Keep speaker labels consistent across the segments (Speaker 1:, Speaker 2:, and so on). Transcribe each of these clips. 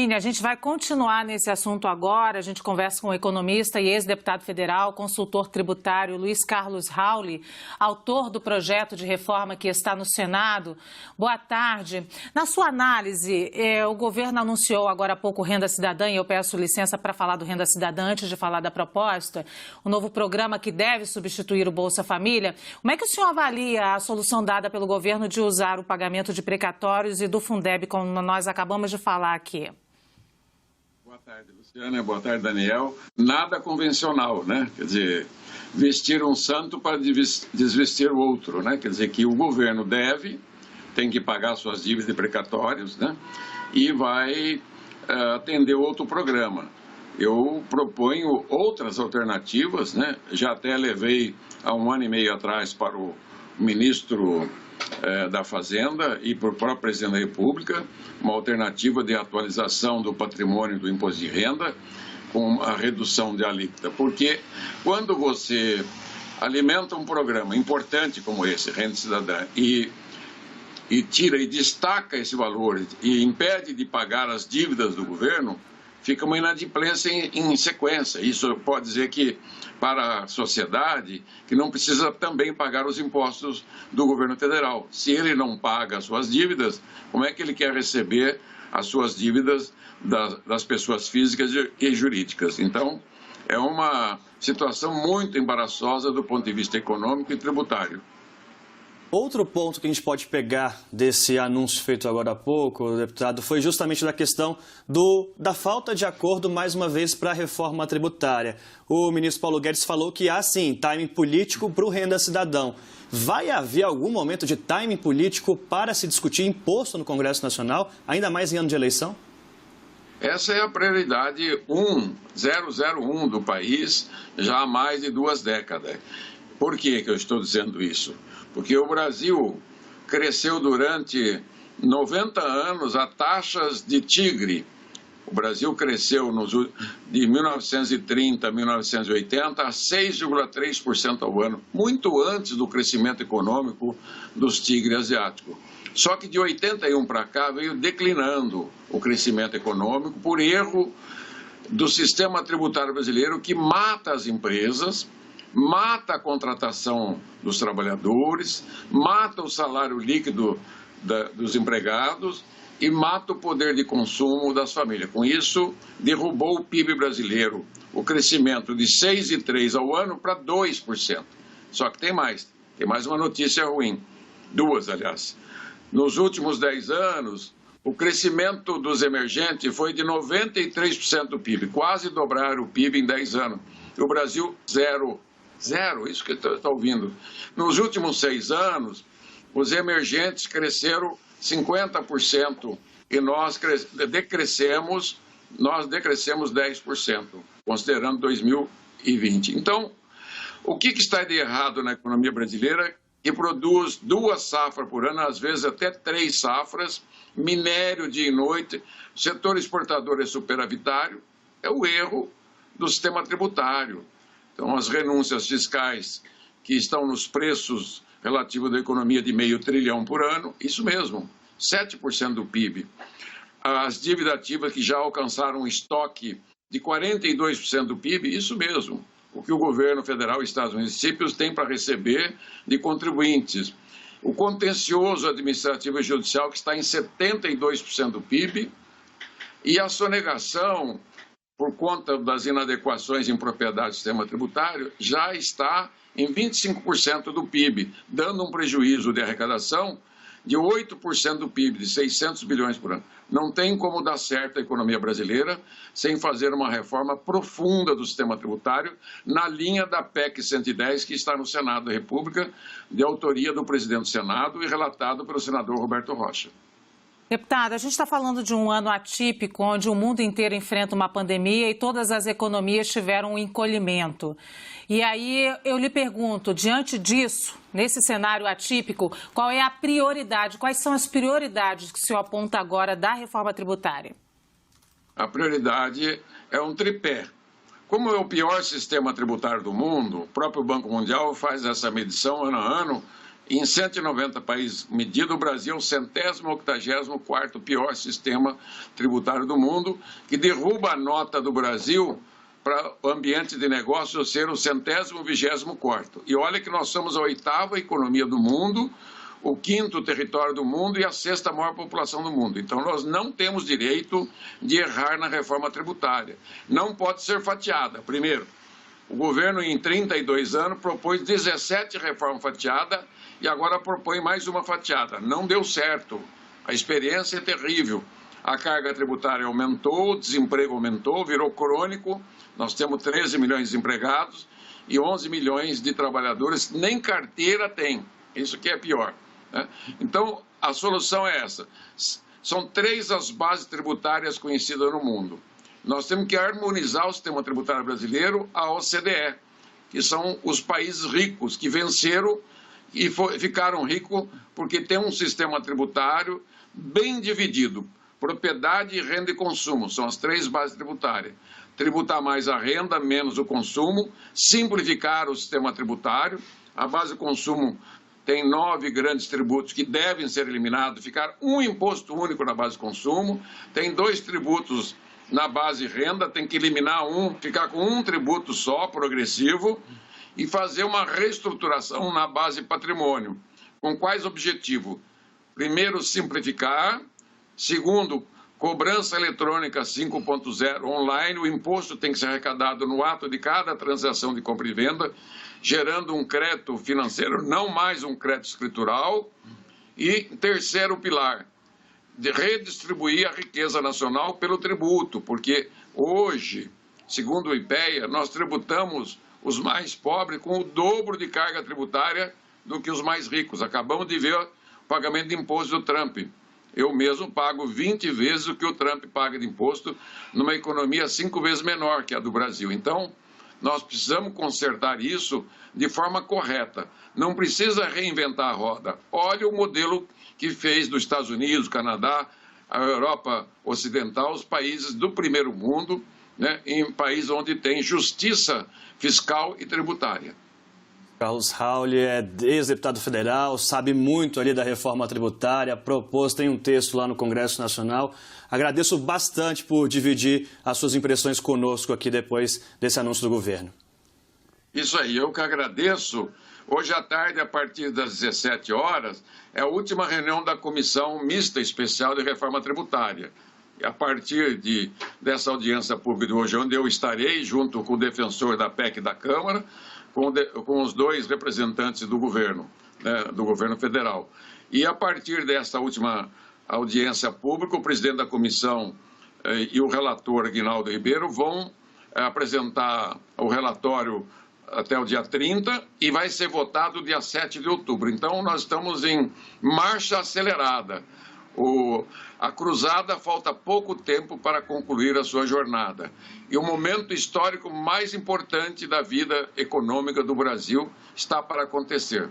Speaker 1: A gente vai continuar nesse assunto agora. A gente conversa com o economista e ex-deputado federal, consultor tributário Luiz Carlos Rauli, autor do projeto de reforma que está no Senado. Boa tarde. Na sua análise, o governo anunciou agora há pouco o Renda Cidadã, e eu peço licença para falar do Renda Cidadã antes de falar da proposta, o novo programa que deve substituir o Bolsa Família. Como é que o senhor avalia a solução dada pelo governo de usar o pagamento de precatórios e do Fundeb, como nós acabamos de falar aqui?
Speaker 2: Boa tarde, Luciana. Boa tarde, Daniel. Nada convencional, né? Quer dizer, vestir um santo para desvestir o outro, né? Quer dizer, que o governo tem que pagar suas dívidas de precatórios, né? E vai atender outro programa. Eu proponho outras alternativas, né? Já até levei há 1 ano e meio atrás para o ministro da Fazenda e para o próprio presidente da República, uma alternativa de atualização do patrimônio do imposto de renda com a redução de alíquota. Porque quando você alimenta um programa importante como esse, Renda Cidadã, e tira e destaca esse valor e impede de pagar as dívidas do governo, fica uma inadimplência em sequência. Isso pode dizer que, para a sociedade, que não precisa também pagar os impostos do governo federal. Se ele não paga as suas dívidas, como é que ele quer receber as suas dívidas das pessoas físicas e jurídicas? Então, é uma situação muito embaraçosa do ponto de vista econômico e tributário.
Speaker 3: Outro ponto que a gente pode pegar desse anúncio feito agora há pouco, deputado, foi justamente da questão da falta de acordo, mais uma vez, para a reforma tributária. O ministro Paulo Guedes falou que há, sim, timing político para o Renda Cidadão. Vai haver algum momento de timing político para se discutir imposto no Congresso Nacional, ainda mais em ano de eleição?
Speaker 2: Essa é a prioridade 001 do país já há mais de 2 décadas. Por que eu estou dizendo isso? Porque o Brasil cresceu durante 90 anos a taxas de tigre. O Brasil cresceu de 1930 a 1980 a 6,3% ao ano, muito antes do crescimento econômico dos tigres asiáticos. Só que de 81 para cá veio declinando o crescimento econômico por erro do sistema tributário brasileiro que mata as empresas, mata a contratação dos trabalhadores, mata o salário líquido dos empregados e mata o poder de consumo das famílias. Com isso, derrubou o PIB brasileiro, o crescimento de 6,3% ao ano para 2%. Só que tem mais uma notícia ruim, 2, aliás. Nos últimos 10 anos, o crescimento dos emergentes foi de 93% do PIB, quase dobraram o PIB em 10 anos. E o Brasil, zero, isso que está ouvindo. Nos últimos 6 anos, os emergentes cresceram 50% e nós decrescemos 10%, considerando 2020. Então, o que está de errado na economia brasileira, que produz 2 safras por ano, às vezes até 3 safras, minério dia e noite, o setor exportador é superavitário, é o erro do sistema tributário. Então, as renúncias fiscais que estão nos preços relativos da economia de R$500 bilhão por ano, isso mesmo, 7% do PIB. As dívidas ativas que já alcançaram um estoque de 42% do PIB, isso mesmo, o que o governo federal e estados e municípios têm para receber de contribuintes. O contencioso administrativo e judicial, que está em 72% do PIB, e a sonegação, por conta das inadequações em propriedade do sistema tributário, já está em 25% do PIB, dando um prejuízo de arrecadação de 8% do PIB, de 600 bilhões por ano. Não tem como dar certo a economia brasileira sem fazer uma reforma profunda do sistema tributário na linha da PEC 110, que está no Senado da República, de autoria do presidente do Senado e relatado pelo senador Roberto Rocha.
Speaker 1: Deputada, a gente está falando de um ano atípico, onde o mundo inteiro enfrenta uma pandemia e todas as economias tiveram um encolhimento. E aí eu lhe pergunto, diante disso, nesse cenário atípico, qual é a prioridade, quais são as prioridades que o senhor aponta agora da reforma tributária?
Speaker 2: A prioridade é um tripé. Como é o pior sistema tributário do mundo, o próprio Banco Mundial faz essa medição ano a ano Em 190 países medido, o Brasil é o 184º pior sistema tributário do mundo, que derruba a nota do Brasil para o ambiente de negócios ser o 124º. E olha que nós somos a 8ª economia do mundo, o 5º território do mundo e a 6ª maior população do mundo. Então, nós não temos direito de errar na reforma tributária. Não pode ser fatiada. Primeiro, o governo, em 32 anos, propôs 17 reformas fatiadas e agora propõe mais uma fatiada. Não deu certo. A experiência é terrível. A carga tributária aumentou, o desemprego aumentou, virou crônico. Nós temos 13 milhões de desempregados e 11 milhões de trabalhadores nem carteira tem. Isso que é pior, né? Então, a solução é essa. São 3 as bases tributárias conhecidas no mundo. Nós temos que harmonizar o sistema tributário brasileiro à OCDE, que são os países ricos que venceram e ficaram ricos porque tem um sistema tributário bem dividido. Propriedade, renda e consumo são as 3 bases tributárias. Tributar mais a renda, menos o consumo, simplificar o sistema tributário. A base de consumo tem 9 grandes tributos que devem ser eliminados, ficar um imposto único na base de consumo, tem 2 tributos na base renda, tem que eliminar um, ficar com um tributo só, progressivo, e fazer uma reestruturação na base patrimônio. Com quais objetivos? Primeiro, simplificar. Segundo, cobrança eletrônica 5.0 online. O imposto tem que ser arrecadado no ato de cada transação de compra e venda, gerando um crédito financeiro, não mais um crédito escritural. E terceiro pilar, de redistribuir a riqueza nacional pelo tributo, porque hoje, segundo o IPEA, nós tributamos os mais pobres com o dobro de carga tributária do que os mais ricos. Acabamos de ver o pagamento de imposto do Trump. Eu mesmo pago 20 vezes o que o Trump paga de imposto numa economia 5 vezes menor que a do Brasil. Então, nós precisamos consertar isso de forma correta. Não precisa reinventar a roda. Olha o modelo que fez dos Estados Unidos, Canadá, a Europa Ocidental, os países do primeiro mundo, né, em países onde tem justiça fiscal e tributária.
Speaker 3: Carlos Rauli é ex-deputado federal, sabe muito ali da reforma tributária, propôs, tem um texto lá no Congresso Nacional. Agradeço bastante por dividir as suas impressões conosco aqui depois desse anúncio do governo.
Speaker 2: Isso aí, eu que agradeço. Hoje à tarde, a partir das 17 horas, é a última reunião da Comissão Mista Especial de Reforma Tributária. E a partir dessa audiência pública de hoje, onde eu estarei, junto com o defensor da PEC da Câmara, com os 2 representantes do governo, né, do governo federal. E a partir dessa última audiência pública, o presidente da comissão e o relator Aguinaldo Ribeiro vão apresentar o relatório até o dia 30 e vai ser votado dia 7 de outubro. Então, nós estamos em marcha acelerada. A cruzada falta pouco tempo para concluir a sua jornada. E o momento histórico mais importante da vida econômica do Brasil está para acontecer.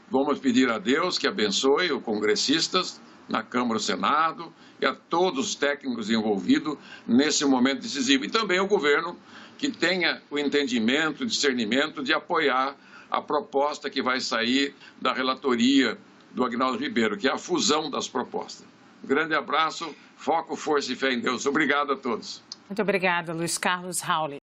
Speaker 2: Vamos pedir a Deus que abençoe os congressistas na Câmara e Senado e a todos os técnicos envolvidos nesse momento decisivo. E também o governo que tenha o entendimento, o discernimento de apoiar a proposta que vai sair da relatoria do Aguinaldo Ribeiro, que é a fusão das propostas. Um grande abraço, foco, força e fé em Deus. Obrigado a todos.
Speaker 1: Muito obrigada, Luiz Carlos Rauli.